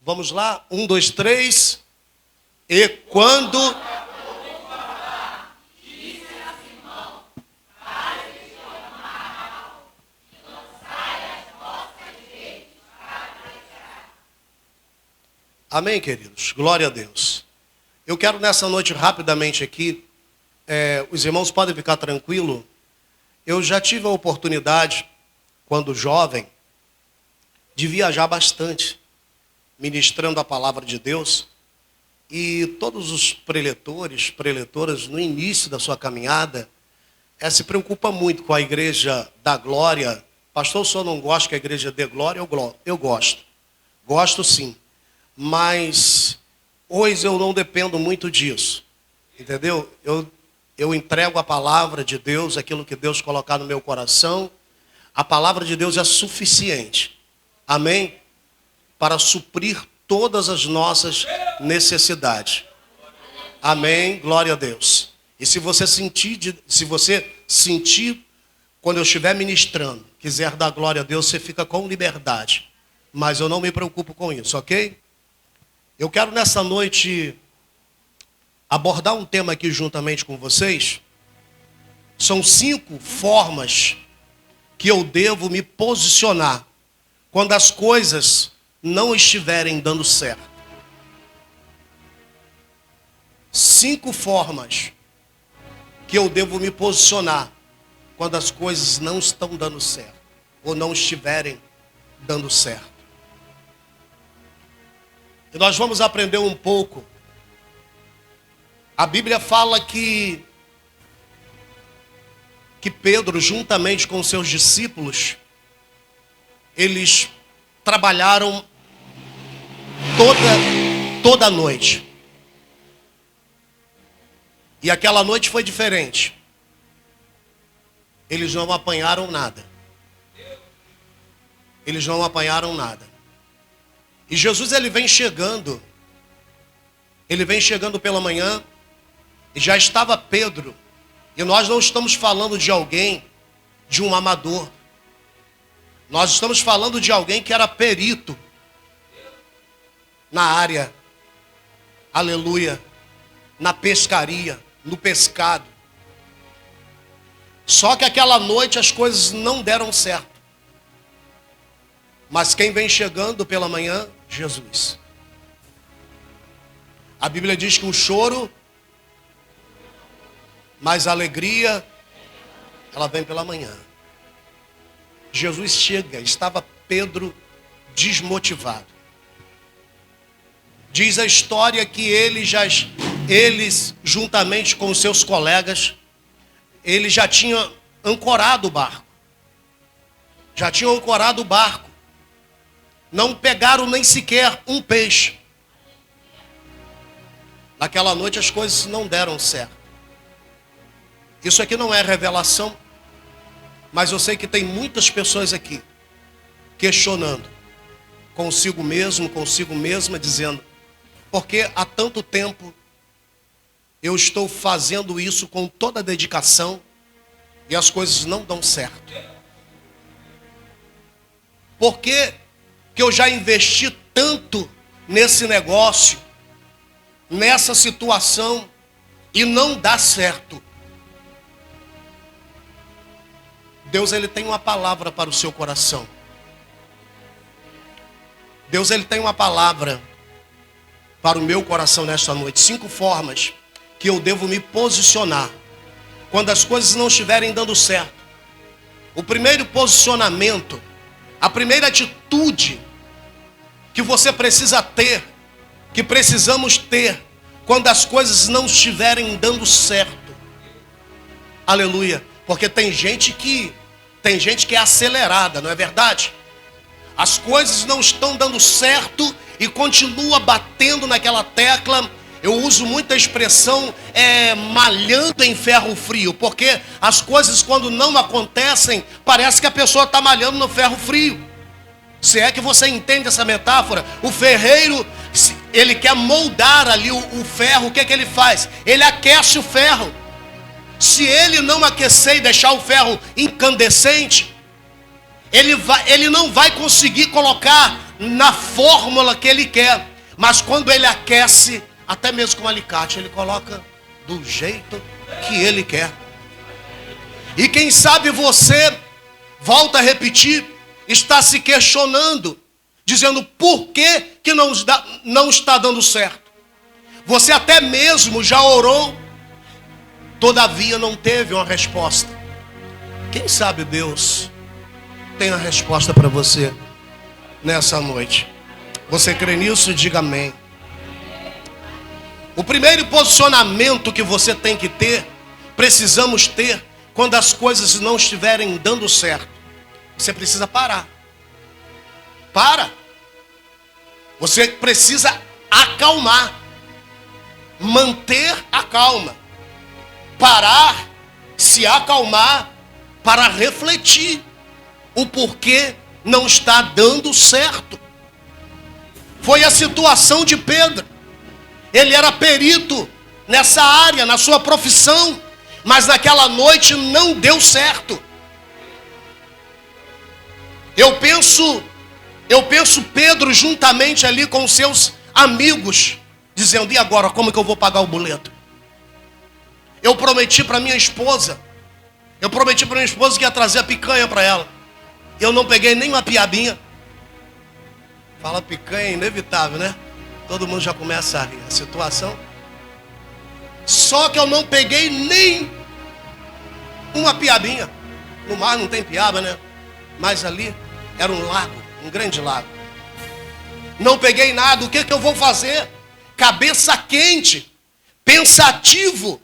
Vamos lá? 1, 2, 3. E quando... Amém, queridos? Glória a Deus. Eu quero nessa noite, rapidamente aqui, os irmãos podem ficar tranquilos. Eu já tive a oportunidade, quando jovem, de viajar bastante, ministrando a palavra de Deus. E todos os preletoras, no início da sua caminhada, se preocupa muito com a igreja da glória. Pastor, o senhor não gosta que a igreja dê glória? Eu gosto. Gosto sim. Mas hoje eu não dependo muito disso. Entendeu? Eu entrego a palavra de Deus, aquilo que Deus colocar no meu coração. A palavra de Deus é suficiente. Amém? Para suprir todas as nossas necessidades. Amém? Glória a Deus. E se você sentir quando eu estiver ministrando, quiser dar glória a Deus, você fica com liberdade. Mas eu não me preocupo com isso, ok? Eu quero nessa noite abordar um tema aqui juntamente com vocês. São 5 formas que eu devo me posicionar quando as coisas não estiverem dando certo. 5 formas que eu devo me posicionar quando as coisas não estão dando certo ou não estiverem dando certo. E nós vamos aprender um pouco. A Bíblia fala que Pedro, juntamente com seus discípulos, eles trabalharam toda a noite. E aquela noite foi diferente. Eles não apanharam nada. Eles não apanharam nada. E Jesus, ele vem chegando pela manhã, e já estava Pedro. E nós não estamos falando de alguém, de um amador. Nós estamos falando de alguém que era perito na área, aleluia, na pescaria, no pescado. Só que aquela noite as coisas não deram certo. Mas quem vem chegando pela manhã? Jesus. A Bíblia diz que o choro, mas a alegria, ela vem pela manhã. Jesus chega, estava Pedro desmotivado. Diz a história que eles, juntamente com os seus colegas, eles já tinham ancorado o barco. Não pegaram nem sequer um peixe. Naquela noite as coisas não deram certo. Isso aqui não é revelação, mas eu sei que tem muitas pessoas aqui questionando consigo mesma, dizendo: por que há tanto tempo eu estou fazendo isso com toda a dedicação e as coisas não dão certo? Por que eu já investi tanto nesse negócio, nessa situação, e não dá certo? Deus, ele tem uma palavra para o seu coração. Deus, ele tem uma palavra para o meu coração nesta noite. 5 formas que eu devo me posicionar quando as coisas não estiverem dando certo. O primeiro posicionamento, a primeira atitude que você precisa ter, que precisamos ter, quando as coisas não estiverem dando certo. Aleluia. Porque tem gente que é acelerada, não é verdade? As coisas não estão dando certo e continua batendo naquela tecla. Eu uso muita expressão malhando em ferro frio, porque as coisas, quando não acontecem, parece que a pessoa está malhando no ferro frio. Se é que você entende essa metáfora, o ferreiro, ele quer moldar ali o ferro, o que ele faz? Ele aquece o ferro. Se ele não aquecer e deixar o ferro incandescente, ele não vai conseguir colocar na fórmula que ele quer. Mas quando ele aquece, até mesmo com um alicate, ele coloca do jeito que ele quer. E quem sabe você, volta a repetir, está se questionando, dizendo por que não está dando certo. Você até mesmo já orou, todavia não teve uma resposta. Quem sabe Deus tem a resposta para você nessa noite. Você crê nisso? Diga amém. O primeiro posicionamento que você tem que ter, precisamos ter, quando as coisas não estiverem dando certo, você precisa parar. Para. Você precisa acalmar. Manter a calma. Parar, se acalmar, para refletir o porquê não está dando certo. Foi a situação de Pedro. Ele era perito nessa área, na sua profissão, mas naquela noite não deu certo. Eu penso Pedro juntamente ali com seus amigos, dizendo, e agora, como que eu vou pagar o boleto? Eu prometi para minha esposa que ia trazer a picanha para ela. Eu não peguei nem uma piabinha. Fala picanha, é inevitável, né? Todo mundo já começa a rir. A situação. Só que eu não peguei nem uma piabinha. No mar não tem piaba, né? Mas ali era um lago, um grande lago. Não peguei nada. O que eu vou fazer? Cabeça quente, pensativo.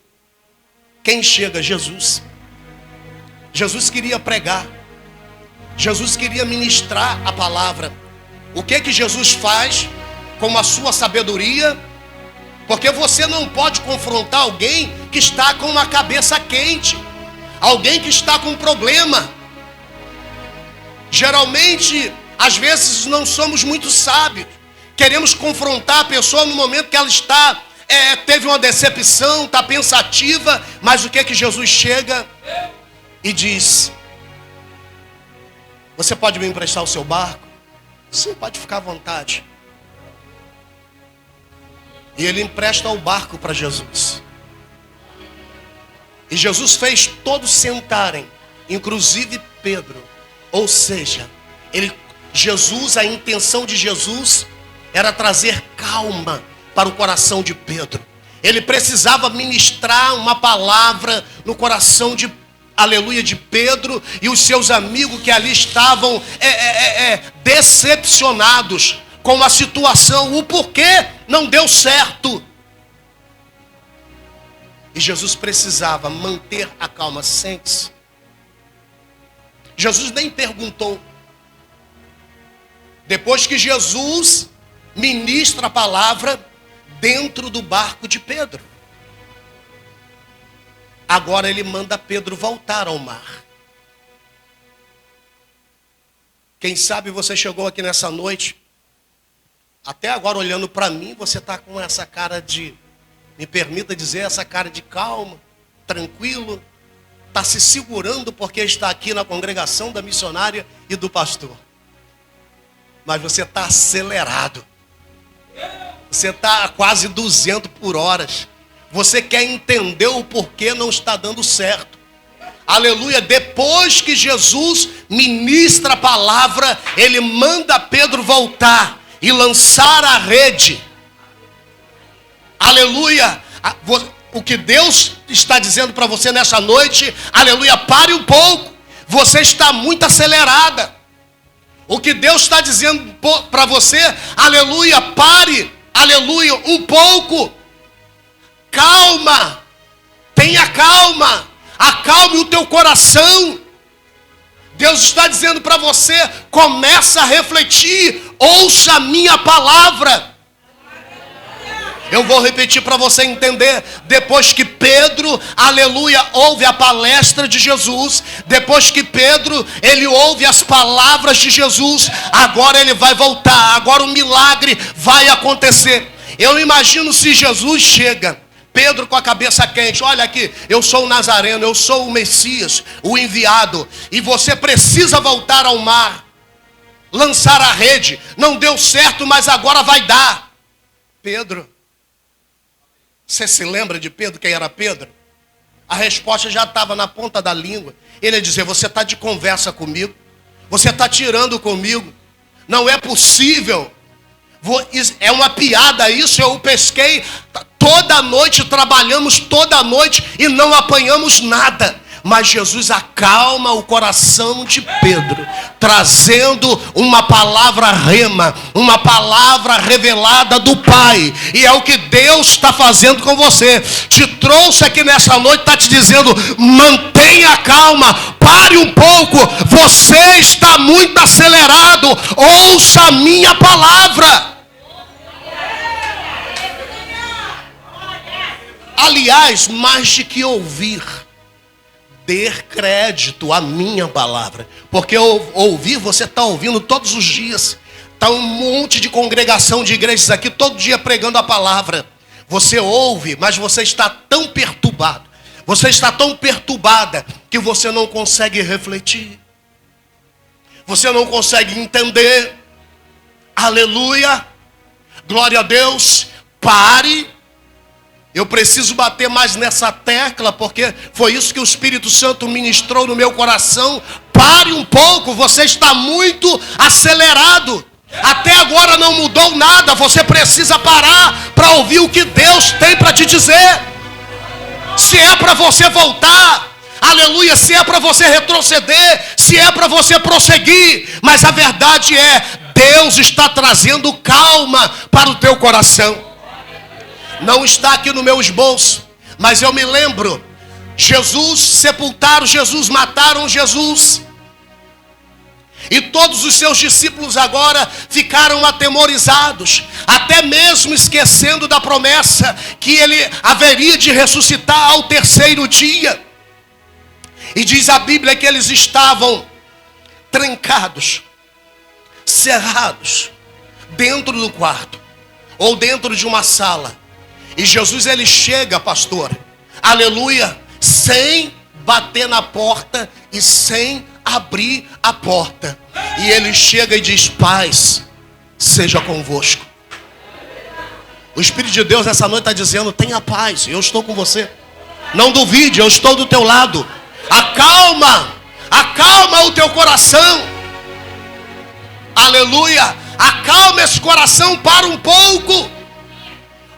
Quem chega? Jesus. Jesus queria pregar. Jesus queria ministrar a palavra. O que Jesus faz com a sua sabedoria? Porque você não pode confrontar alguém que está com uma cabeça quente. Alguém que está com problema. Geralmente, às vezes não somos muito sábios. Queremos confrontar a pessoa no momento que ela está, teve uma decepção, está pensativa. Mas o que Jesus chega e diz? Você pode me emprestar o seu barco? Sim, pode ficar à vontade. E ele empresta o barco para Jesus. E Jesus fez todos sentarem, inclusive Pedro. Ou seja, a intenção de Jesus era trazer calma para o coração de Pedro. Ele precisava ministrar uma palavra no coração de Pedro e os seus amigos que ali estavam decepcionados com a situação, o porquê não deu certo. E Jesus precisava manter a calma. Sente-se. Jesus nem perguntou. Depois que Jesus ministra a palavra dentro do barco de Pedro, agora ele manda Pedro voltar ao mar. Quem sabe você chegou aqui nessa noite, até agora olhando para mim, você está com essa cara de, me permita dizer, essa cara de calma, tranquilo, está se segurando porque está aqui na congregação da missionária e do pastor. Mas você está acelerado. Você está a quase 200 por hora. Você quer entender o porquê não está dando certo. Aleluia. Depois que Jesus ministra a palavra, ele manda Pedro voltar e lançar a rede. Aleluia. O que Deus está dizendo para você nessa noite, aleluia, pare um pouco. Você está muito acelerada. O que Deus está dizendo para você, aleluia, pare, aleluia, um pouco. Calma, tenha calma, acalme o teu coração. Deus está dizendo para você, começa a refletir, ouça a minha palavra. Eu vou repetir para você entender. Depois que Pedro, aleluia, ouve a palestra de Jesus, depois que Pedro, ele ouve as palavras de Jesus, agora ele vai voltar, agora o milagre vai acontecer. Eu imagino se Jesus chega, Pedro com a cabeça quente, olha aqui, eu sou o Nazareno, eu sou o Messias, o enviado, e você precisa voltar ao mar. lançar a rede. Não deu certo, mas agora vai dar. Pedro, você se lembra de Pedro, quem era Pedro? A resposta já estava na ponta da língua. Ele ia dizer, você está de conversa comigo? Você está tirando comigo? Não é possível. É uma piada isso, eu pesquei toda noite, trabalhamos toda noite e não apanhamos nada. Mas Jesus acalma o coração de Pedro, trazendo uma palavra rema, uma palavra revelada do Pai. E é o que Deus está fazendo com você. Te trouxe aqui nessa noite, está te dizendo, mantenha calma, pare um pouco, você está muito acelerado, ouça a minha palavra. Aliás, mais de que ouvir, ter crédito à minha palavra. Porque ouvir, você está ouvindo todos os dias. Está um monte de congregação de igrejas aqui, todo dia pregando a palavra. Você ouve, mas você está tão perturbado. Você está tão perturbada que você não consegue refletir. Você não consegue entender. Aleluia. Glória a Deus. Pare. Eu preciso bater mais nessa tecla, porque foi isso que o Espírito Santo ministrou no meu coração. Pare um pouco, você está muito acelerado. Até agora não mudou nada, você precisa parar para ouvir o que Deus tem para te dizer. Se é para você voltar, aleluia, se é para você retroceder, se é para você prosseguir. Mas a verdade é, Deus está trazendo calma para o teu coração. Não está aqui no meu esboço, mas eu me lembro. Jesus, sepultaram Jesus, mataram Jesus. E todos os seus discípulos agora ficaram atemorizados, até mesmo esquecendo da promessa que ele haveria de ressuscitar ao terceiro dia. E diz a Bíblia que eles estavam trancados, cerrados, dentro do quarto, ou dentro de uma sala. E Jesus, ele chega, pastor, aleluia, sem bater na porta e sem abrir a porta. E ele chega e diz, paz seja convosco. O Espírito de Deus essa noite está dizendo, tenha paz, eu estou com você. Não duvide, eu estou do teu lado. Acalma o teu coração. Aleluia, acalma esse coração, para um pouco.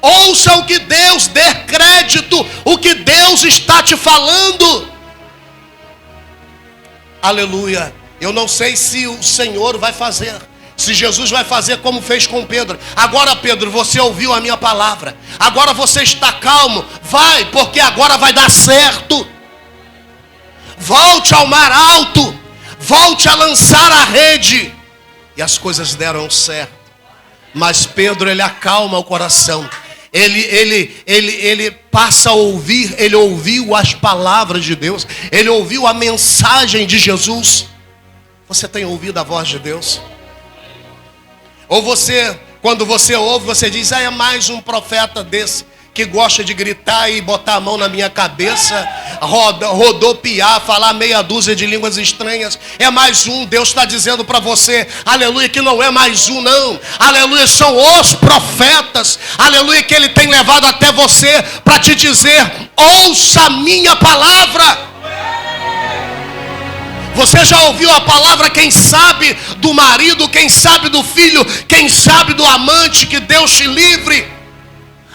Ouça o que Deus, dê crédito, o que Deus está te falando. Aleluia. Eu não sei se o Senhor vai fazer, se Jesus vai fazer como fez com Pedro. Agora, Pedro, você ouviu a minha palavra. Agora você está calmo. Vai, porque agora vai dar certo. Volte ao mar alto. Volte a lançar a rede. E as coisas deram certo. Mas Pedro, ele acalma o coração. Ele passa a ouvir, ele ouviu as palavras de Deus, ele ouviu a mensagem de Jesus. Você tem ouvido a voz de Deus? Ou você, quando você ouve, você diz, é mais um profeta desse, que gosta de gritar e botar a mão na minha cabeça, rodopiar, falar meia dúzia de línguas estranhas. É mais um. Deus está dizendo para você, aleluia, que não é mais um não. Aleluia, são os profetas, aleluia, que ele tem levado até você para te dizer, ouça a minha palavra. Você já ouviu a palavra, quem sabe do marido, quem sabe do filho, quem sabe do amante, que Deus te livre.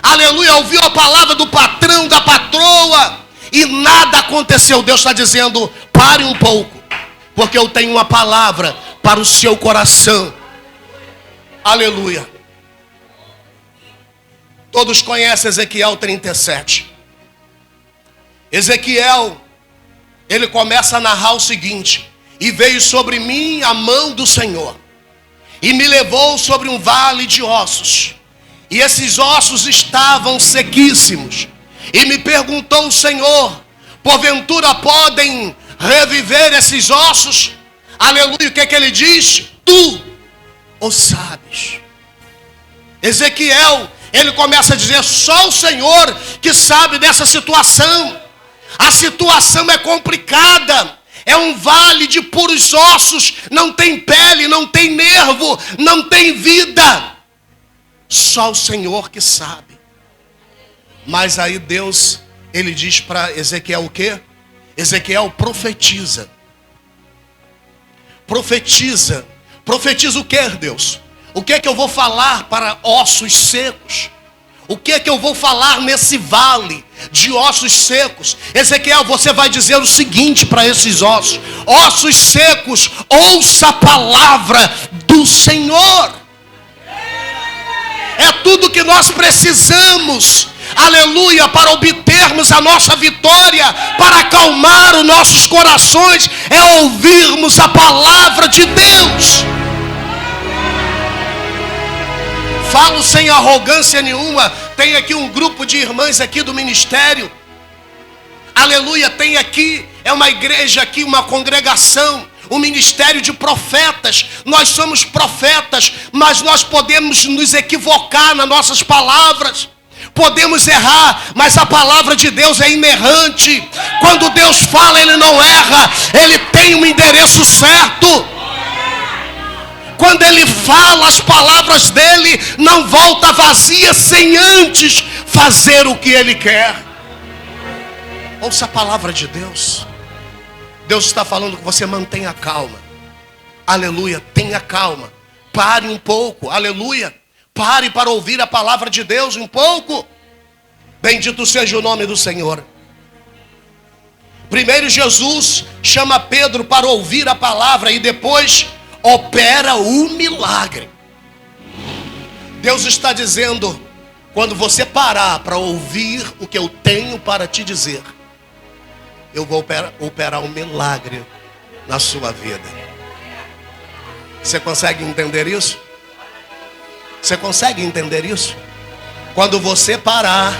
Aleluia, ouviu a palavra do patrão, da patroa, e nada aconteceu. Deus está dizendo, pare um pouco, porque eu tenho uma palavra para o seu coração. Aleluia. Todos conhecem Ezequiel 37. Ezequiel, ele começa a narrar o seguinte: e veio sobre mim a mão do Senhor, e me levou sobre um vale de ossos, e esses ossos estavam sequíssimos. E me perguntou o Senhor, porventura podem reviver esses ossos? Aleluia, o que é que ele diz? Tu o sabes. Ezequiel, ele começa a dizer, só o Senhor que sabe dessa situação. A situação é complicada, É um vale de puros ossos, não tem pele, não tem nervo, não tem vida. Só o Senhor que sabe. Mas aí Deus, ele diz para Ezequiel o quê? Ezequiel profetiza. Profetiza. Profetiza o quê, Deus? O que é que eu vou falar para ossos secos? O que é que eu vou falar nesse vale de ossos secos? Ezequiel, você vai dizer o seguinte para esses ossos: ossos secos, ouça a palavra do Senhor. É tudo que nós precisamos, aleluia, para obtermos a nossa vitória, para acalmar os nossos corações, é ouvirmos a palavra de Deus. Falo sem arrogância nenhuma. Tem aqui um grupo de irmãs aqui do ministério. Aleluia, tem aqui, é uma igreja aqui, uma congregação, um ministério de profetas. Nós somos profetas, mas nós podemos nos equivocar nas nossas palavras. Podemos errar, mas a palavra de Deus é inerrante. Quando Deus fala, Ele não erra. Ele tem um endereço certo. Quando Ele fala, as palavras dEle não voltam vazias sem antes fazer o que Ele quer. Ouça a palavra de Deus. Deus está falando que você mantenha calma. Aleluia, tenha calma. Pare um pouco, aleluia. Pare para ouvir a palavra de Deus um pouco. Bendito seja o nome do Senhor. Primeiro Jesus chama Pedro para ouvir a palavra e depois opera o milagre. Deus está dizendo: quando você parar para ouvir o que eu tenho para te dizer, eu vou operar um milagre na sua vida. Você consegue entender isso? Você consegue entender isso? Quando você parar,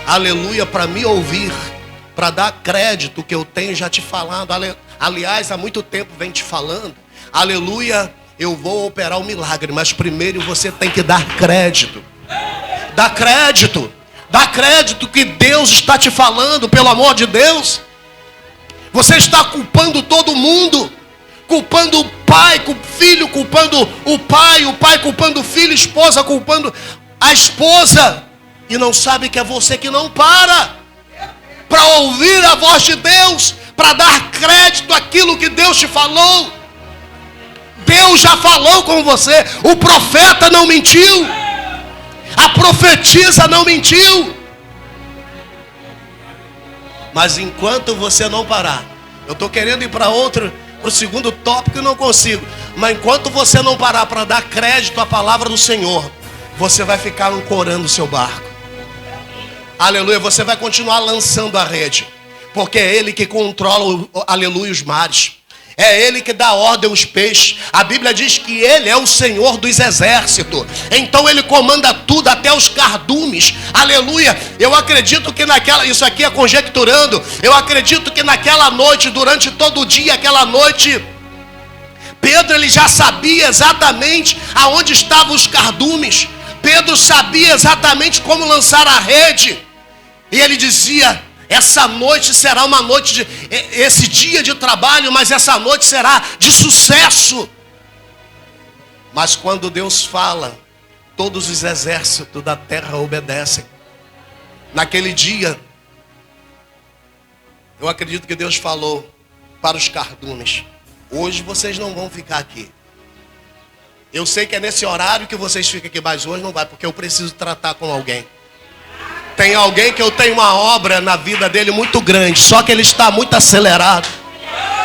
aleluia, para me ouvir, para dar crédito que eu tenho já te falado, aliás, há muito tempo vem te falando, aleluia, eu vou operar um milagre, mas primeiro você tem que dar crédito. Dá crédito. Dá crédito que Deus está te falando, pelo amor de Deus. Você está culpando todo mundo. Culpando o pai, o filho culpando o pai culpando o filho, esposa culpando a esposa. E não sabe que é você que não para ouvir a voz de Deus, para dar crédito àquilo que Deus te falou. Deus já falou com você. O profeta não mentiu. A profetisa não mentiu. Mas enquanto você não parar, eu estou querendo ir para o segundo tópico e não consigo. Mas enquanto você não parar para dar crédito à palavra do Senhor, você vai ficar ancorando o seu barco. Aleluia, você vai continuar lançando a rede. Porque é Ele que controla, aleluia, os mares. É Ele que dá ordem aos peixes. A Bíblia diz que Ele é o Senhor dos exércitos. Então Ele comanda tudo, até os cardumes. Aleluia. Eu acredito que isso aqui é conjecturando. Eu acredito que naquela noite, durante todo o dia, aquela noite, Pedro ele já sabia exatamente aonde estavam os cardumes. Pedro sabia exatamente como lançar a rede. E ele dizia: essa noite será uma noite esse dia de trabalho, mas essa noite será de sucesso. Mas quando Deus fala, todos os exércitos da terra obedecem. Naquele dia, eu acredito que Deus falou para os cardumes: hoje vocês não vão ficar aqui. Eu sei que é nesse horário que vocês ficam aqui, mas hoje não vai, porque eu preciso tratar com alguém. Tem alguém que eu tenho uma obra na vida dele muito grande, só que ele está muito acelerado.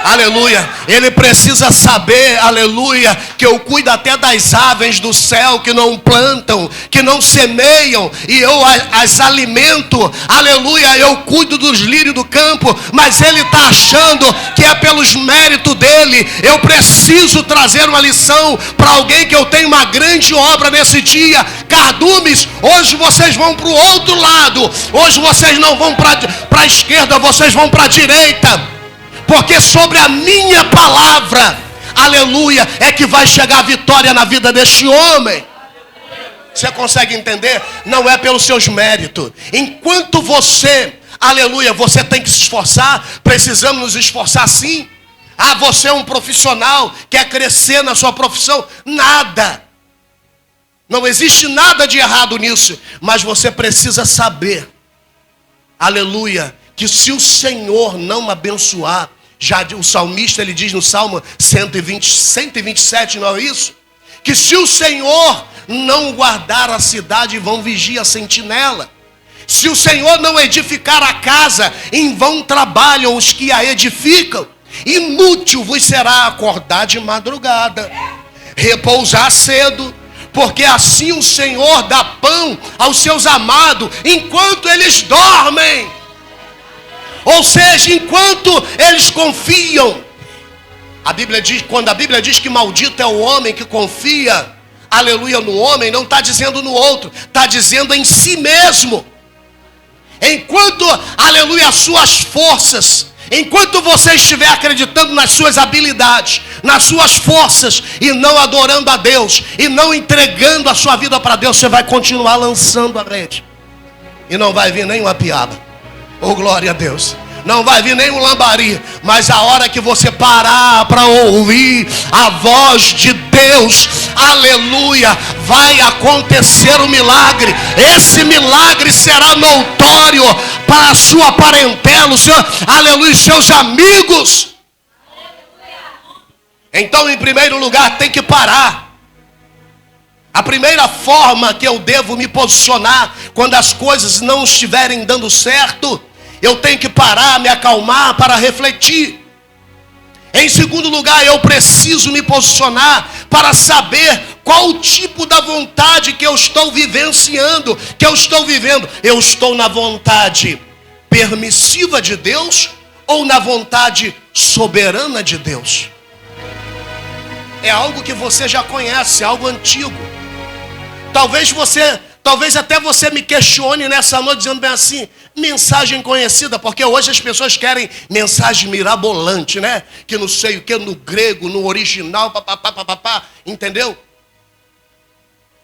Aleluia. Ele precisa saber, aleluia, que eu cuido até das aves do céu, que não plantam, que não semeiam, e eu as alimento. Aleluia, eu cuido dos lírios do campo, mas ele está achando que é pelos méritos dele. Eu preciso trazer uma lição para alguém, que eu tenho uma grande obra nesse dia. Cardumes, hoje vocês vão para o outro lado. Hoje vocês não vão para a esquerda, vocês vão para a direita. Porque sobre a minha palavra, aleluia, é que vai chegar a vitória na vida deste homem. Você consegue entender? Não é pelos seus méritos. Enquanto você, aleluia, você tem que se esforçar. Precisamos nos esforçar sim. Ah, você é um profissional, quer crescer na sua profissão. Nada. Não existe nada de errado nisso. Mas você precisa saber, aleluia, que se o Senhor não abençoar, já o salmista ele diz no Salmo 127, não é isso? Que se o Senhor não guardar a cidade, vão vigiar a sentinela. Se o Senhor não edificar a casa, em vão trabalham os que a edificam. Inútil vos será acordar de madrugada, repousar cedo, porque assim o Senhor dá pão aos seus amados enquanto eles dormem. Ou seja, enquanto eles confiam. A Bíblia diz, quando a Bíblia diz que maldito é o homem que confia, aleluia, no homem, não está dizendo no outro, está dizendo em si mesmo. Enquanto, aleluia, as suas forças, enquanto você estiver acreditando nas suas habilidades, nas suas forças, e não adorando a Deus, e não entregando a sua vida para Deus, você vai continuar lançando a rede. E não vai vir nenhuma piaba. Oh, glória a Deus. Não vai vir nenhum lambari. Mas a hora que você parar para ouvir a voz de Deus, aleluia, vai acontecer um milagre. Esse milagre será notório para a sua parentela, aleluia, seus amigos. Então, em primeiro lugar, tem que parar. A primeira forma que eu devo me posicionar quando as coisas não estiverem dando certo, eu tenho que parar, me acalmar para refletir. Em segundo lugar, eu preciso me posicionar para saber qual o tipo da vontade que eu estou vivenciando, que eu estou vivendo. Eu estou na vontade permissiva de Deus ou na vontade soberana de Deus? É algo que você já conhece, algo antigo. Talvez até você me questione nessa noite dizendo bem assim, mensagem conhecida, porque hoje as pessoas querem mensagem mirabolante, né? Que não sei o que, no grego, no original, papapá, entendeu?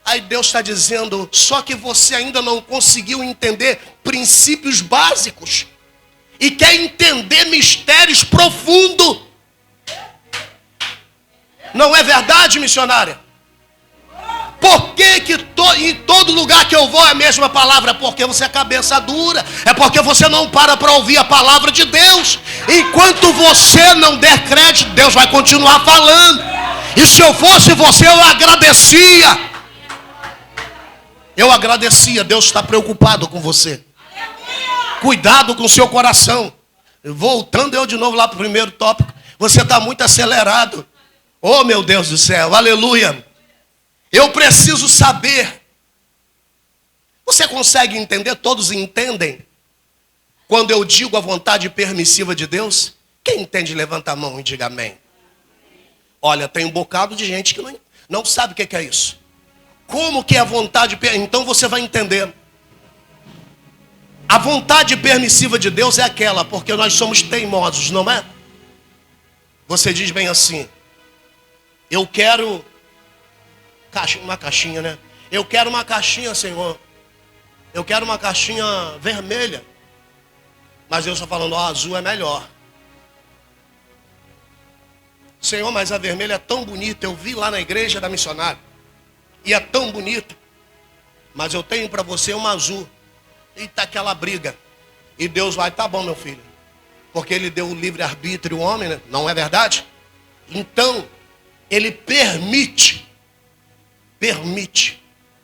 Aí Deus está dizendo, só que você ainda não conseguiu entender princípios básicos e quer entender mistérios profundos. Não é verdade, missionária? Por que em todo lugar que eu vou é a mesma palavra? É porque você é cabeça dura. É porque você não para ouvir a palavra de Deus. Enquanto você não der crédito, Deus vai continuar falando. E se eu fosse você, eu agradecia. Deus está preocupado com você. Cuidado com o seu coração. Voltando eu de novo lá para o primeiro tópico. Você está muito acelerado. Oh, meu Deus do céu, aleluia. Eu preciso saber. Você consegue entender? Todos entendem? Quando eu digo a vontade permissiva de Deus, quem entende, levanta a mão e diga amém. Olha, tem um bocado de gente que não sabe o que é isso. Como que é a vontade permissiva? Então você vai entender. A vontade permissiva de Deus é aquela, porque nós somos teimosos, não é? Você diz bem assim, eu quero uma caixinha, né? Eu quero uma caixinha, Senhor. Eu quero uma caixinha vermelha. Mas Deus está falando, ó, azul é melhor. Senhor, mas a vermelha é tão bonita. Eu vi lá na igreja da missionária. E é tão bonita. Mas eu tenho para você uma azul. E está aquela briga. E Deus vai, tá bom, meu filho. Porque Ele deu o livre-arbítrio ao homem, né? Não é verdade? Então, Ele permite.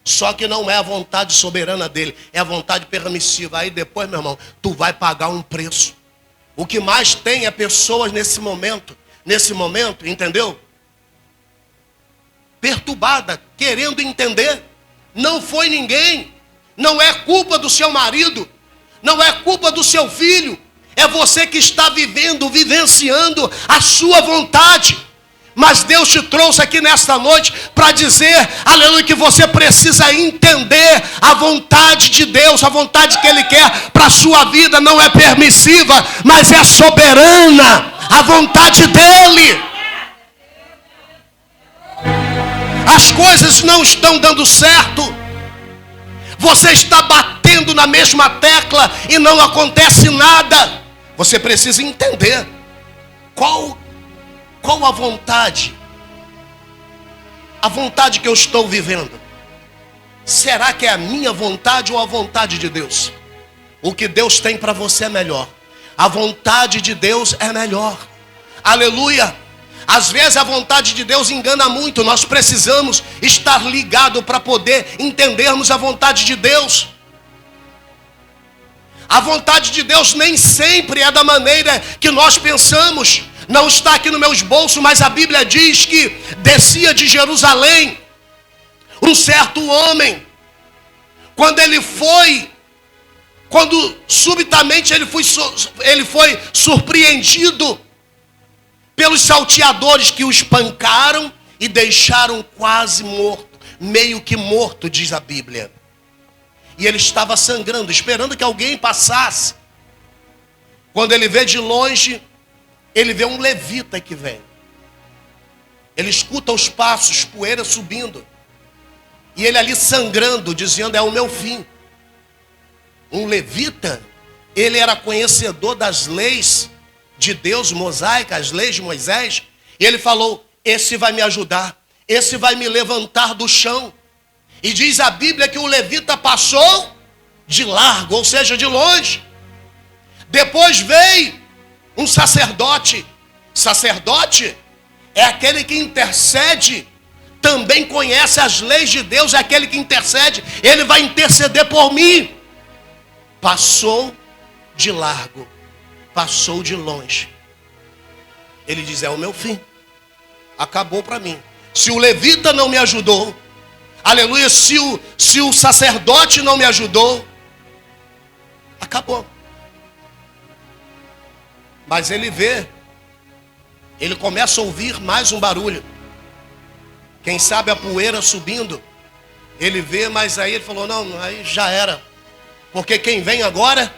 Só que não é a vontade soberana dele, é a vontade permissiva. Aí depois, meu irmão, tu vai pagar um preço. O que mais tem é pessoas nesse momento, entendeu? Perturbada, querendo entender. Não foi ninguém. Não é culpa do seu marido. Não é culpa do seu filho. É você que está vivenciando a sua vontade. Mas Deus te trouxe aqui nesta noite para dizer, aleluia, que você precisa entender a vontade de Deus, a vontade que Ele quer para a sua vida não é permissiva, mas é soberana, a vontade dEle. As coisas não estão dando certo, você está batendo na mesma tecla e não acontece nada. Você precisa entender qual Qual a vontade? A vontade que eu estou vivendo. Será que é a minha vontade ou a vontade de Deus? O que Deus tem para você é melhor. A vontade de Deus é melhor. Aleluia. Às vezes a vontade de Deus engana muito. Nós precisamos estar ligados para poder entendermos a vontade de Deus. A vontade de Deus nem sempre é da maneira que nós pensamos. Não está aqui nos meus bolsos, mas a Bíblia diz que descia de Jerusalém um certo homem. Quando subitamente ele foi surpreendido pelos salteadores que o espancaram e deixaram quase morto, meio que morto, diz a Bíblia. E ele estava sangrando, esperando que alguém passasse. Quando ele vê de longe, ele vê um levita que vem. Ele escuta os passos, poeira subindo. E ele ali sangrando, dizendo: é o meu fim. Um levita, ele era conhecedor das leis de Deus, mosaica, as leis de Moisés. E ele falou: esse vai me ajudar, esse vai me levantar do chão. E diz a Bíblia que o levita passou de largo, ou seja, de longe. Depois veio um sacerdote. Sacerdote é aquele que intercede, também conhece as leis de Deus, é aquele que intercede. Ele vai interceder por mim. Passou de largo, passou de longe. Ele diz: é o meu fim, acabou para mim. Se o levita não me ajudou, aleluia, se o sacerdote não me ajudou, acabou. Mas ele começa a ouvir mais um barulho. Quem sabe a poeira subindo. Ele vê, mas aí ele falou: não, aí já era. Porque quem vem agora,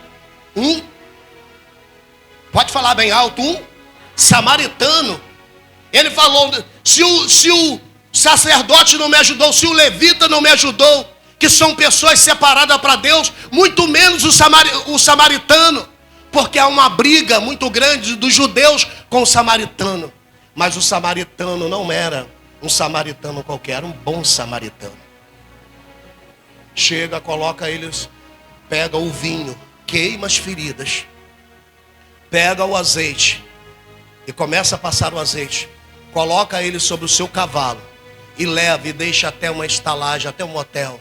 pode falar bem alto, samaritano. Ele falou: se o sacerdote não me ajudou, se o levita não me ajudou, que são pessoas separadas para Deus, muito menos o samaritano, porque há uma briga muito grande dos judeus com o samaritano. Mas o samaritano não era um samaritano qualquer, era um bom samaritano. Chega, coloca eles, pega o vinho, queima as feridas, pega o azeite e começa a passar o azeite, coloca ele sobre o seu cavalo e leva e deixa até uma estalagem, até um motel.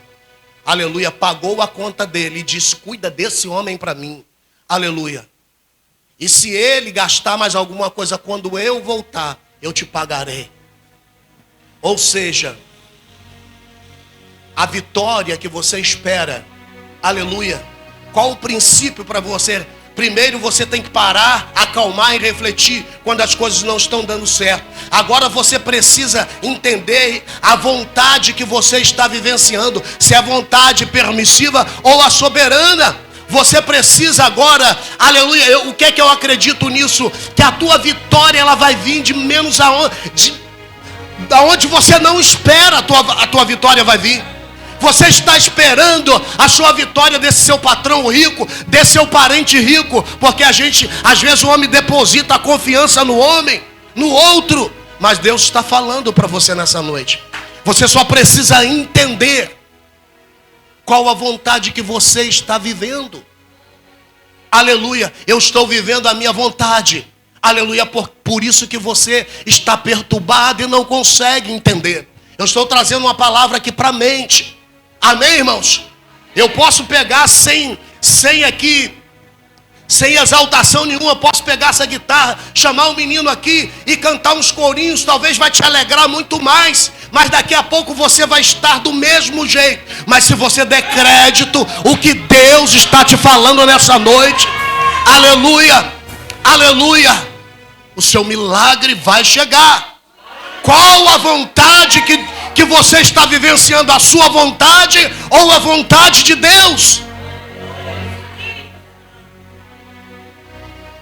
Aleluia, pagou a conta dele e disse: cuida desse homem para mim. Aleluia. E se ele gastar mais alguma coisa, quando eu voltar, eu te pagarei. Ou seja, a vitória que você espera, aleluia, qual o princípio para você? Primeiro você tem que parar, acalmar e refletir quando as coisas não estão dando certo. Agora você precisa entender a vontade que você está vivenciando, se é a vontade permissiva ou a soberana. Você precisa agora, aleluia, o que é que eu acredito nisso? Que a tua vitória ela vai vir de menos da onde você não espera, a tua vitória vai vir. Você está esperando a sua vitória desse seu patrão rico, desse seu parente rico, porque às vezes o homem deposita a confiança no homem, no outro, mas Deus está falando para você nessa noite. Você só precisa entender qual a vontade que você está vivendo. Aleluia, eu estou vivendo a minha vontade. Aleluia, por isso que você está perturbado e não consegue entender. Eu estou trazendo uma palavra aqui para a mente. Amém, irmãos? Eu posso pegar sem exaltação nenhuma, posso pegar essa guitarra, chamar um menino aqui e cantar uns corinhos, talvez vai te alegrar muito mais, mas daqui a pouco você vai estar do mesmo jeito. Mas se você der crédito, o que Deus está te falando nessa noite, aleluia, aleluia, o seu milagre vai chegar. Qual a vontade que você está vivenciando? A sua vontade ou a vontade de Deus?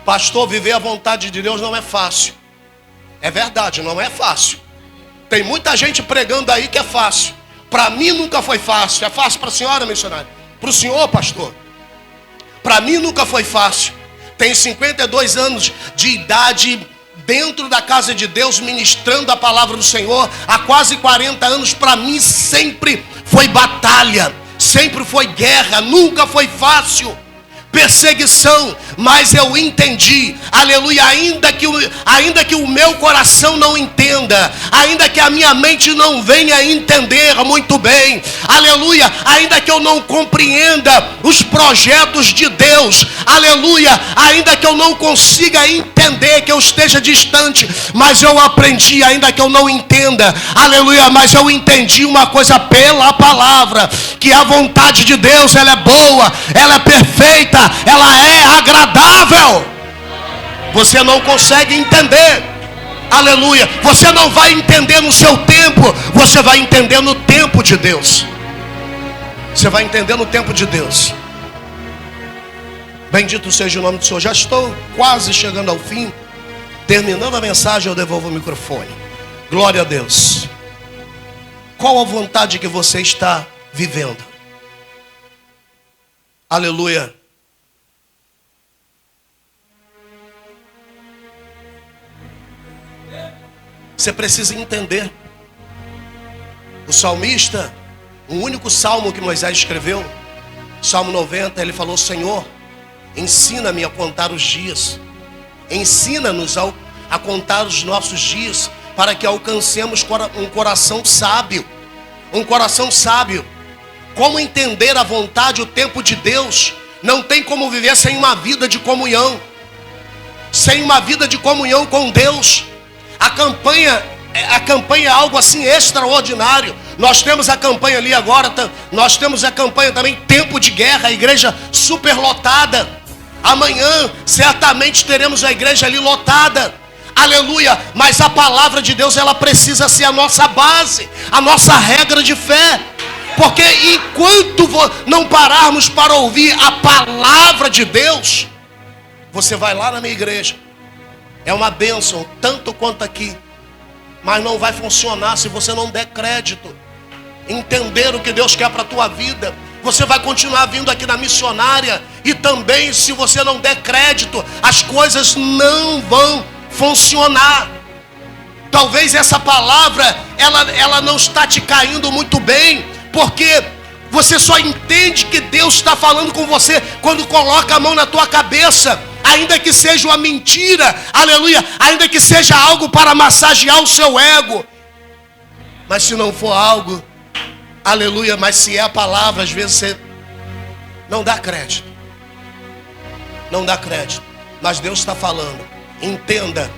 Pastor, viver a vontade de Deus não é fácil. É verdade, não é fácil. Tem muita gente pregando aí que é fácil. Para mim nunca foi fácil. É fácil para a senhora, missionária? Para o senhor, pastor? Para mim nunca foi fácil. Tenho 52 anos de idade dentro da casa de Deus, ministrando a palavra do Senhor, há quase 40 anos, para mim sempre foi batalha, sempre foi guerra, nunca foi fácil. Perseguição, mas eu entendi, aleluia, ainda que o meu coração não entenda, ainda que a minha mente não venha entender muito bem, aleluia, ainda que eu não compreenda os projetos de Deus, aleluia, ainda que eu não consiga entender, que eu esteja distante, mas eu aprendi, ainda que eu não entenda, aleluia, mas eu entendi uma coisa pela palavra, que a vontade de Deus, ela é boa, ela é perfeita, ela é agradável. Você não consegue entender, aleluia, você não vai entender no seu tempo, você vai entender no tempo de Deus. Você vai entender no tempo de Deus. Bendito seja o nome do Senhor. Já estou quase chegando ao fim. Terminando a mensagem, eu devolvo o microfone. Glória a Deus. Qual a vontade que você está vivendo? Aleluia. Você precisa entender. O salmista, o único salmo que Moisés escreveu, Salmo 90, ele falou: Senhor, ensina-me a contar os dias. Ensina-nos a contar os nossos dias, para que alcancemos um coração sábio. Um coração sábio. Como entender a vontade, o tempo de Deus? Não tem como viver sem uma vida de comunhão. Sem uma vida de comunhão com Deus. A campanha é algo assim extraordinário. Nós temos a campanha ali agora, nós temos a campanha também, tempo de guerra, a igreja superlotada. Amanhã certamente teremos a igreja ali lotada. Aleluia, mas a palavra de Deus, ela precisa ser a nossa base, a nossa regra de fé. Porque enquanto não pararmos para ouvir a palavra de Deus, você vai lá na minha igreja, é uma bênção, tanto quanto aqui, mas não vai funcionar se você não der crédito, entender o que Deus quer para a tua vida. Você vai continuar vindo aqui na missionária, e também se você não der crédito, as coisas não vão funcionar. Talvez essa palavra, ela não está te caindo muito bem, porque você só entende que Deus está falando com você quando coloca a mão na tua cabeça. Ainda que seja uma mentira, aleluia, ainda que seja algo para massagear o seu ego. Mas se não for algo, aleluia, mas se é a palavra, às vezes você não dá crédito. Não dá crédito. Mas Deus está falando. Entenda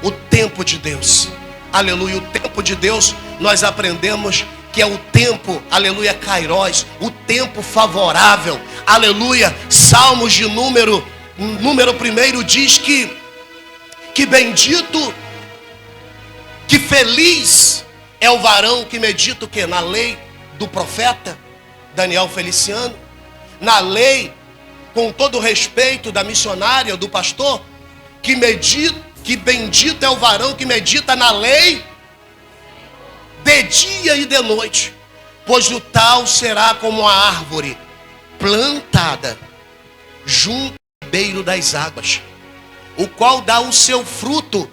o tempo de Deus. Aleluia, o tempo de Deus, nós aprendemos que é o tempo, aleluia, Kairos, o tempo favorável. Aleluia, Salmos de número 1 diz que bendito, que feliz é o varão que medita o quê? Na lei do profeta Daniel Feliciano, na lei, com todo o respeito da missionária, do pastor, que bendito é o varão que medita na lei de dia e de noite, pois o tal será como a árvore plantada junto ao ribeiro das águas, o qual dá o seu fruto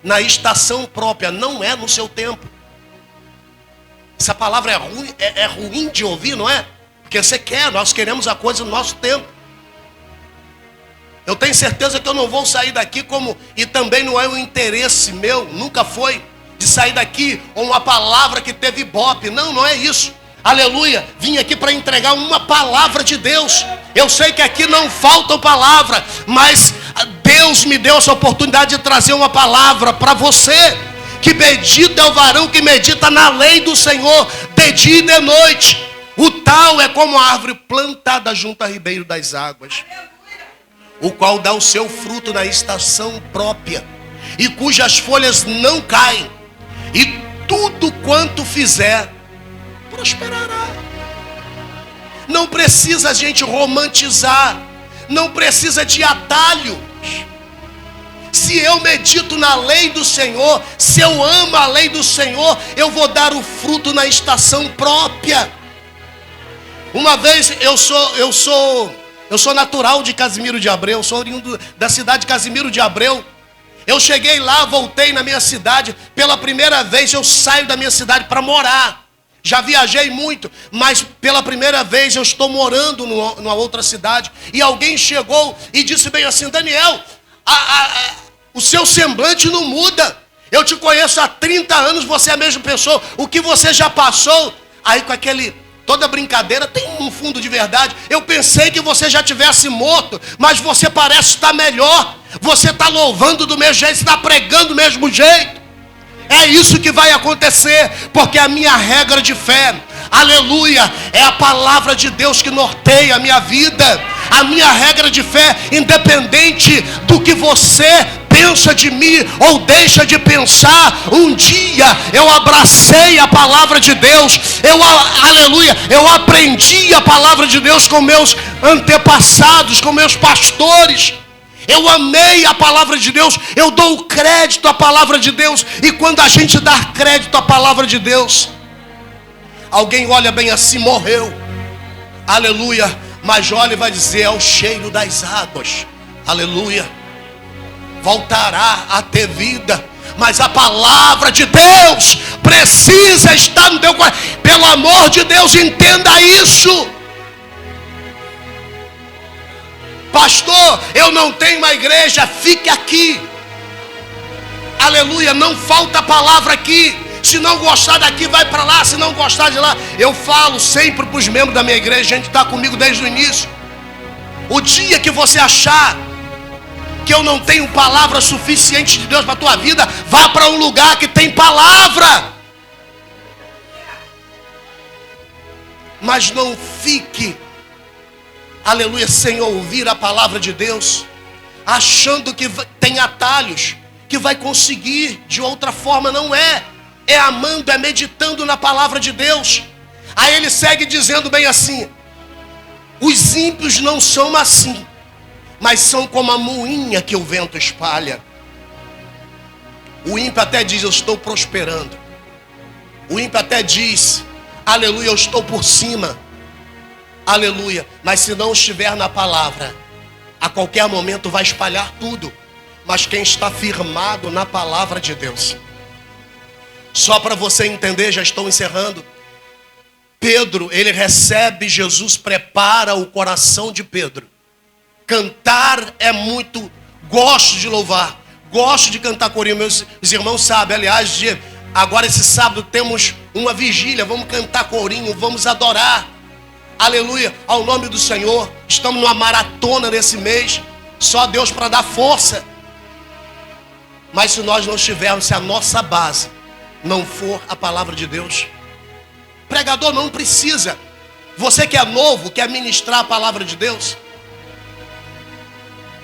na estação própria, não é no seu tempo. Essa palavra é ruim de ouvir, não é? Porque nós queremos a coisa no nosso tempo. Eu tenho certeza que eu não vou sair daqui e também não é o interesse meu, nunca foi, de sair daqui com uma palavra que teve ibope. Não é isso. Aleluia, vim aqui para entregar uma palavra de Deus. Eu sei que aqui não falta palavra, mas Deus me deu essa oportunidade de trazer uma palavra para você. Que bendito é o varão que medita na lei do Senhor de dia e de noite. O tal é como a árvore plantada junto ao ribeiro das águas, o qual dá o seu fruto na estação própria, e cujas folhas não caem, e tudo quanto fizer prosperará. Não precisa a gente romantizar, não precisa de atalhos. Se eu medito na lei do Senhor, se eu amo a lei do Senhor, eu vou dar o fruto na estação própria. Uma vez eu sou natural de Casimiro de Abreu, sou oriundo da cidade de Casimiro de Abreu. Eu cheguei lá, voltei na minha cidade. Pela primeira vez eu saio da minha cidade para morar. Já viajei muito, mas pela primeira vez eu estou morando numa outra cidade. E alguém chegou e disse bem assim: Daniel, o seu semblante não muda. Eu te conheço há 30 anos, você é a mesma pessoa. O que você já passou? Aí com toda brincadeira tem um fundo de verdade. Eu pensei que você já tivesse morto, mas você parece estar melhor. Você está louvando do mesmo jeito, está pregando do mesmo jeito. É isso que vai acontecer, porque a minha regra de fé, aleluia, é a palavra de Deus que norteia a minha vida. A minha regra de fé, independente do que você pensa de mim ou deixa de pensar, um dia eu abracei a palavra de Deus, aleluia, eu aprendi a palavra de Deus com meus antepassados, com meus pastores. Eu amei a palavra de Deus, eu dou crédito à palavra de Deus. E quando a gente dá crédito à palavra de Deus, alguém olha bem assim, morreu, aleluia, mas olha e vai dizer: é o cheiro das águas, aleluia, voltará a ter vida. Mas a palavra de Deus precisa estar no teu coração. Pelo amor de Deus, entenda isso. Pastor, eu não tenho uma igreja, fique aqui. Aleluia, não falta palavra aqui. Se não gostar daqui, vai para lá. Se não gostar de lá, eu falo sempre para os membros da minha igreja, a gente está comigo desde o início. O dia que você achar que eu não tenho palavra suficiente de Deus para a tua vida, vá para um lugar que tem palavra. Mas não fique, aleluia, sem ouvir a palavra de Deus, achando que tem atalhos, que vai conseguir de outra forma. Não é. É amando, é meditando na palavra de Deus. Aí ele segue dizendo bem assim: os ímpios não são assim, mas são como a moinha que o vento espalha. O ímpio até diz: eu estou prosperando. O ímpio até diz: aleluia, eu estou por cima. Aleluia, mas se não estiver na palavra, a qualquer momento vai espalhar tudo. Mas quem está firmado na palavra de Deus, só para você entender, já estou encerrando. Pedro, ele recebe Jesus, prepara o coração de Pedro. Cantar é muito, gosto de louvar, gosto de cantar corinho. Meus irmãos sabem, aliás, agora esse sábado temos uma vigília, vamos cantar corinho, vamos adorar. Aleluia, ao nome do Senhor. Estamos numa maratona nesse mês. Só Deus para dar força. Mas se nós não estivermos, se a nossa base não for a palavra de Deus, pregador não precisa. Você que é novo, quer ministrar a palavra de Deus,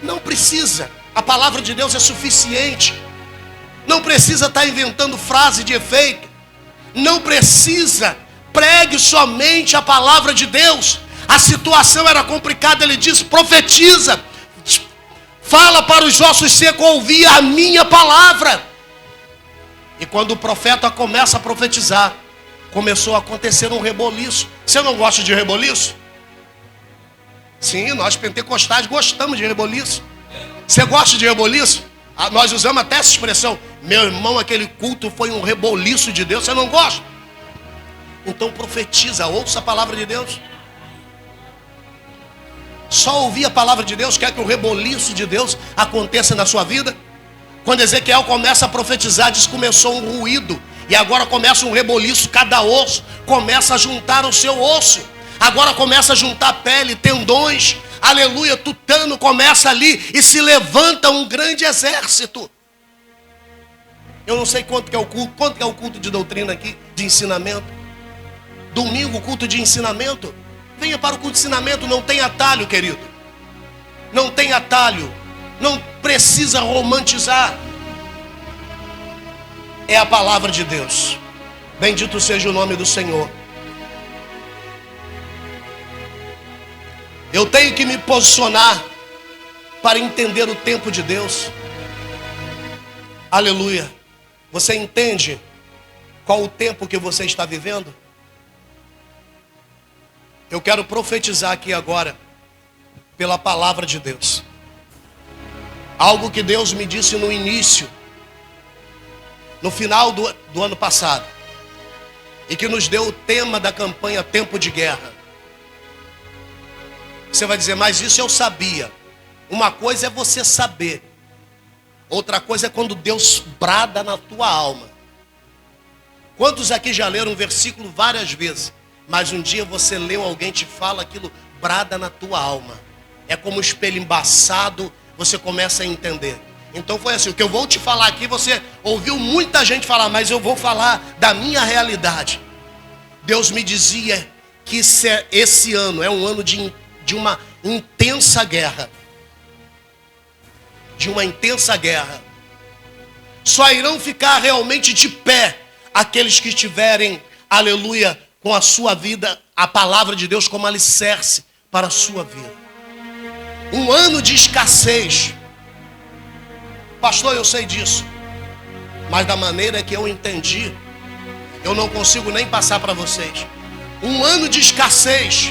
não precisa. A palavra de Deus é suficiente. Não precisa estar inventando frase de efeito. Não precisa. Pregue somente a palavra de Deus. A situação era complicada, ele diz: profetiza, fala para os ossos secos ouvir a minha palavra. E quando o profeta começa a profetizar, começou a acontecer um reboliço. Você não gosta de reboliço? Sim, nós pentecostais gostamos de reboliço. Você gosta de reboliço? Nós usamos até essa expressão: meu irmão, aquele culto foi um reboliço de Deus. Você não gosta? Então profetiza, ouça a palavra de Deus. Só ouvir a palavra de Deus quer que o reboliço de Deus aconteça na sua vida? Quando Ezequiel começa a profetizar, diz que começou um ruído, e agora começa um reboliço, cada osso começa a juntar o seu osso. Agora começa a juntar pele, tendões, aleluia, tutano começa ali, e se levanta um grande exército. Eu não sei quanto que é o culto de doutrina aqui, de ensinamento. Domingo, culto de ensinamento. Venha para o culto de ensinamento, não tem atalho, querido. Não tem atalho. Não precisa romantizar. É a palavra de Deus. Bendito seja o nome do Senhor. Eu tenho que me posicionar para entender o tempo de Deus. Aleluia. Você entende qual o tempo que você está vivendo? Eu quero profetizar aqui agora, pela palavra de Deus. Algo que Deus me disse no início, no final do ano passado, e que nos deu o tema da campanha Tempo de Guerra. Você vai dizer, mas isso eu sabia. Uma coisa é você saber, outra coisa é quando Deus brada na tua alma. Quantos aqui já leram um versículo várias vezes, mas um dia você leu, alguém te fala, aquilo brada na tua alma. É como um espelho embaçado, você começa a entender. Então foi assim, o que eu vou te falar aqui, você ouviu muita gente falar, mas eu vou falar da minha realidade. Deus me dizia que esse ano é um ano de uma intensa guerra. De uma intensa guerra. Só irão ficar realmente de pé aqueles que estiverem, aleluia, com a sua vida, a palavra de Deus como alicerce para a sua vida. Um ano de escassez. Pastor, eu sei disso. Mas da maneira que eu entendi, eu não consigo nem passar para vocês. Um ano de escassez.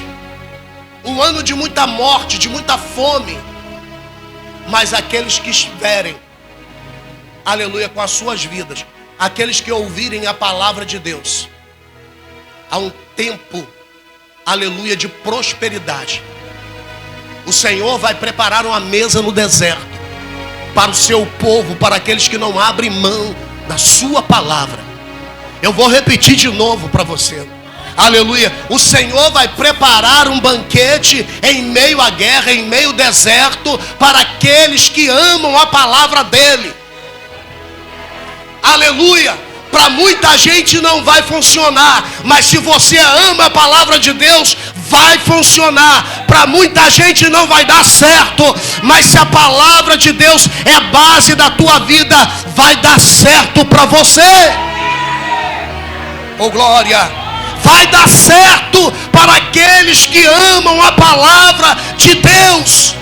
Um ano de muita morte, de muita fome. Mas aqueles que estiverem, aleluia, com as suas vidas, aqueles que ouvirem a palavra de Deus, há um tempo, aleluia, de prosperidade. O Senhor vai preparar uma mesa no deserto para o seu povo, para aqueles que não abrem mão da sua palavra. Eu vou repetir de novo para você. Aleluia. O Senhor vai preparar um banquete em meio à guerra, em meio ao deserto, para aqueles que amam a palavra dele. Aleluia. Para muita gente não vai funcionar, mas se você ama a palavra de Deus, vai funcionar. Para muita gente não vai dar certo, mas se a palavra de Deus é a base da tua vida, vai dar certo para você. Oh glória! Vai dar certo para aqueles que amam a palavra de Deus.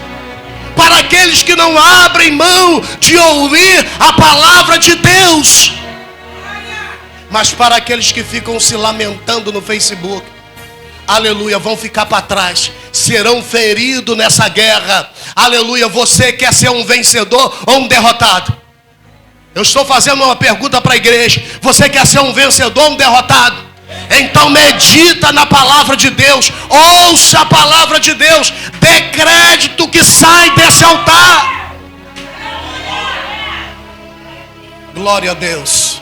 Para aqueles que não abrem mão de ouvir a palavra de Deus. Mas para aqueles que ficam se lamentando no Facebook, aleluia, vão ficar para trás. Serão feridos nessa guerra. Aleluia, você quer ser um vencedor ou um derrotado? Eu estou fazendo uma pergunta para a igreja. Você quer ser um vencedor ou um derrotado? Então medita na palavra de Deus. Ouça a palavra de Deus. Dê crédito que sai desse altar. Glória a Deus.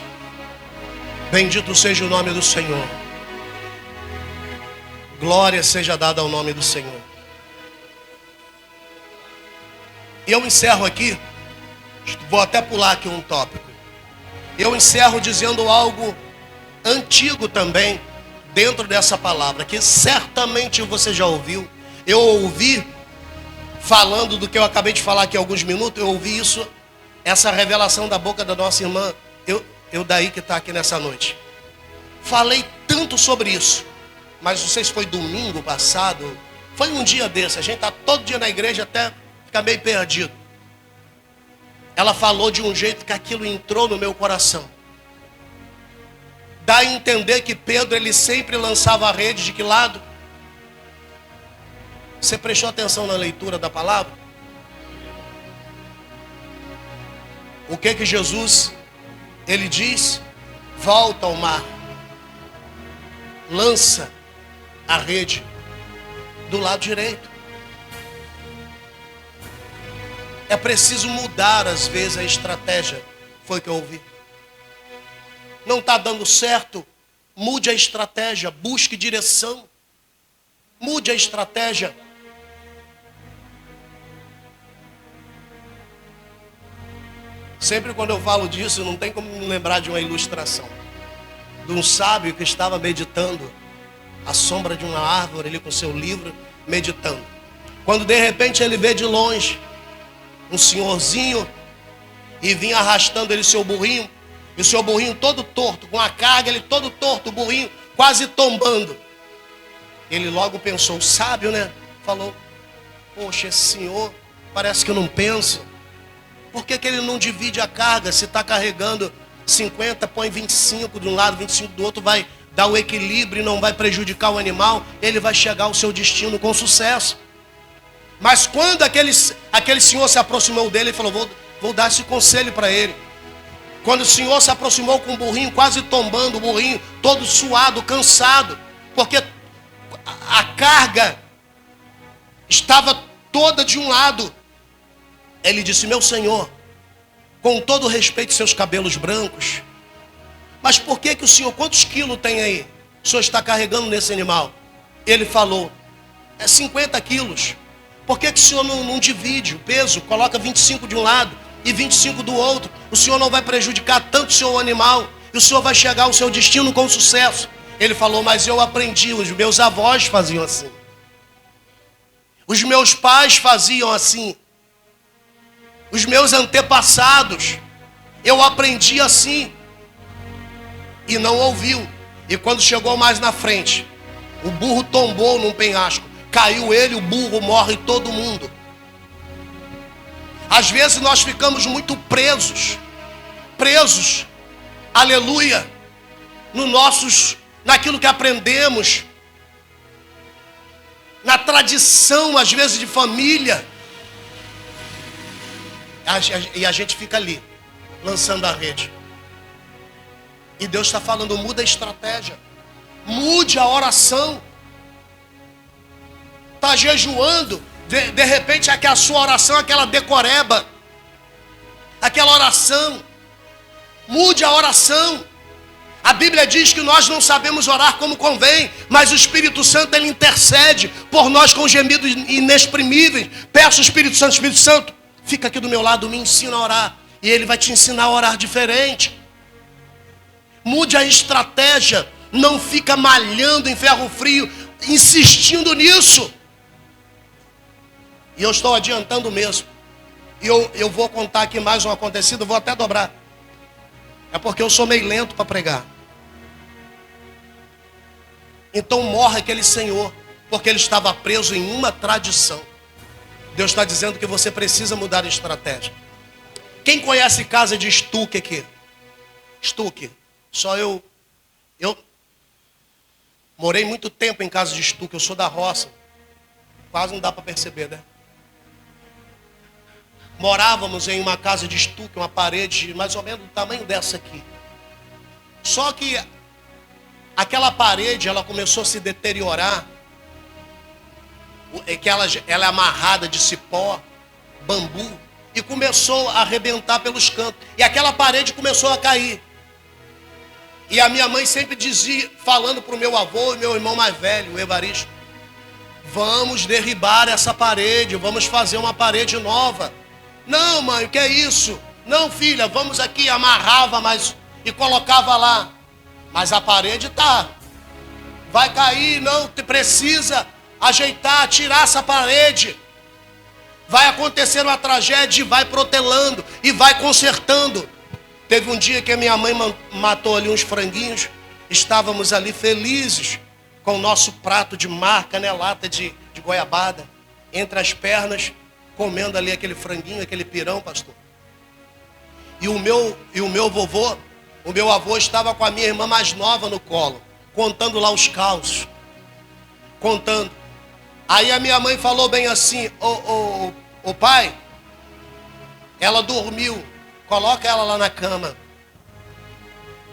Bendito seja o nome do Senhor. Glória seja dada ao nome do Senhor. E eu encerro aqui. Vou até pular aqui um tópico. Eu encerro dizendo algo antigo também, dentro dessa palavra, que certamente você já ouviu. Eu ouvi, falando do que eu acabei de falar aqui há alguns minutos, eu ouvi isso, essa revelação da boca da nossa irmã, eu daí que está aqui nessa noite. Falei tanto sobre isso, mas não sei se foi domingo passado, foi um dia desse, a gente está todo dia na igreja até ficar meio perdido. Ela falou de um jeito que aquilo entrou no meu coração. Dá a entender que Pedro, ele sempre lançava a rede de que lado? Você prestou atenção na leitura da palavra? O que Jesus, ele diz? Volta ao mar. Lança a rede do lado direito. É preciso mudar às vezes a estratégia. Foi o que eu ouvi. Não está dando certo, mude a estratégia, busque direção. Mude a estratégia. Sempre quando eu falo disso, não tem como me lembrar de uma ilustração. De um sábio que estava meditando à sombra de uma árvore, ali com seu livro, meditando. Quando de repente ele vê de longe um senhorzinho e vinha arrastando ele seu burrinho. E o seu burrinho todo torto, com a carga, ele todo torto, o burrinho quase tombando. Ele logo pensou, sábio, né? Falou, poxa, esse senhor parece que não pensa. Por que ele não divide a carga? Se está carregando 50, põe 25 de um lado, 25 do outro, vai dar o equilíbrio e não vai prejudicar o animal. Ele vai chegar ao seu destino com sucesso. Mas quando aquele senhor se aproximou dele, ele falou, vou dar esse conselho para ele. Quando o senhor se aproximou com o burrinho, quase tombando, o burrinho todo suado, cansado, porque a carga estava toda de um lado. Ele disse, meu senhor, com todo respeito seus cabelos brancos, mas por que o senhor, quantos quilos tem aí? O senhor está carregando nesse animal? Ele falou, 50 quilos. Por que o senhor não divide o peso? Coloca 25 de um lado e 25 do outro. O senhor não vai prejudicar tanto o seu animal. E o senhor vai chegar ao seu destino com sucesso. Ele falou, mas eu aprendi, os meus avós faziam assim. Os meus pais faziam assim. Os meus antepassados, eu aprendi assim. E não ouviu. E quando chegou mais na frente, o burro tombou num penhasco. Caiu ele, o burro, morre todo mundo. Às vezes nós ficamos muito presos, aleluia, naquilo que aprendemos, na tradição, às vezes, de família. E a gente fica ali, lançando a rede. E Deus está falando, muda a estratégia. Mude a oração. Está jejuando. De repente, a sua oração, aquela decoreba. Aquela oração. Mude a oração. A Bíblia diz que nós não sabemos orar como convém, mas o Espírito Santo, ele intercede por nós com gemidos inexprimíveis. Peço ao Espírito Santo, fica aqui do meu lado, me ensina a orar. E ele vai te ensinar a orar diferente. Mude a estratégia. Não fica malhando em ferro frio, insistindo nisso. E eu estou adiantando mesmo. E eu vou contar aqui mais um acontecido, vou até dobrar. É porque eu sou meio lento para pregar. Então morre aquele senhor, porque ele estava preso em uma tradição. Deus está dizendo que você precisa mudar a estratégia. Quem conhece casa de estuque aqui? Estuque. Só eu morei muito tempo em casa de estuque, eu sou da roça. Quase não dá para perceber, né? Morávamos em uma casa de estuque, uma parede mais ou menos do tamanho dessa aqui. Só que aquela parede, ela começou a se deteriorar. Que ela é amarrada de cipó, bambu, e começou a arrebentar pelos cantos. E aquela parede começou a cair. E a minha mãe sempre dizia, falando para o meu avô e meu irmão mais velho, o Evaristo, vamos derribar essa parede, vamos fazer uma parede nova. Não, mãe, o que é isso? Não, filha, vamos aqui, amarrava e colocava lá. Mas a parede vai cair, não, precisa ajeitar, tirar essa parede. Vai acontecer uma tragédia e vai protelando e vai consertando. Teve um dia que a minha mãe matou ali uns franguinhos. Estávamos ali felizes com o nosso prato de mar, canelada de goiabada, entre as pernas, comendo ali aquele franguinho, aquele pirão, pastor. E o meu avô estava com a minha irmã mais nova no colo, contando lá os causos. Contando. Aí a minha mãe falou bem assim, ô pai, ela dormiu. Coloca ela lá na cama.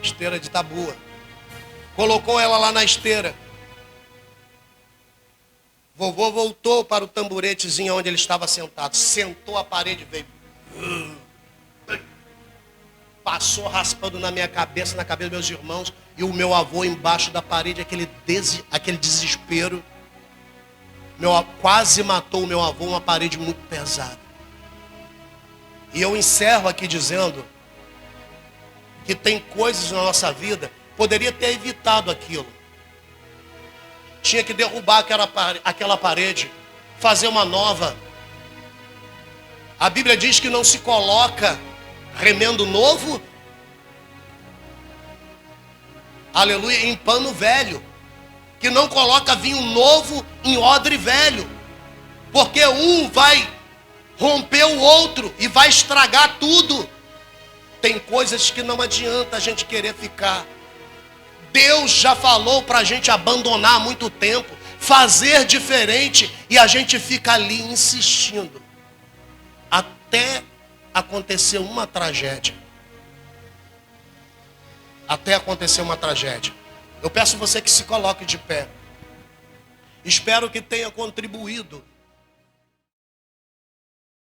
Esteira de tabua. Colocou ela lá na esteira. Vovô voltou para o tamburetezinho onde ele estava sentado. Sentou a parede, veio. Passou raspando na minha cabeça, na cabeça dos meus irmãos. E o meu avô embaixo da parede, aquele desespero. Quase matou o meu avô, uma parede muito pesada. E eu encerro aqui dizendo que tem coisas na nossa vida, poderia ter evitado aquilo. Tinha que derrubar aquela parede, fazer uma nova. A Bíblia diz que não se coloca remendo novo, aleluia, em pano velho. Que não coloca vinho novo em odre velho. Porque um vai romper o outro e vai estragar tudo. Tem coisas que não adianta a gente querer ficar. Deus já falou para a gente abandonar há muito tempo. fazer diferente, e a gente fica ali insistindo, até acontecer uma tragédia. Até acontecer uma tragédia. Eu peço você que se coloque de pé. Espero que tenha contribuído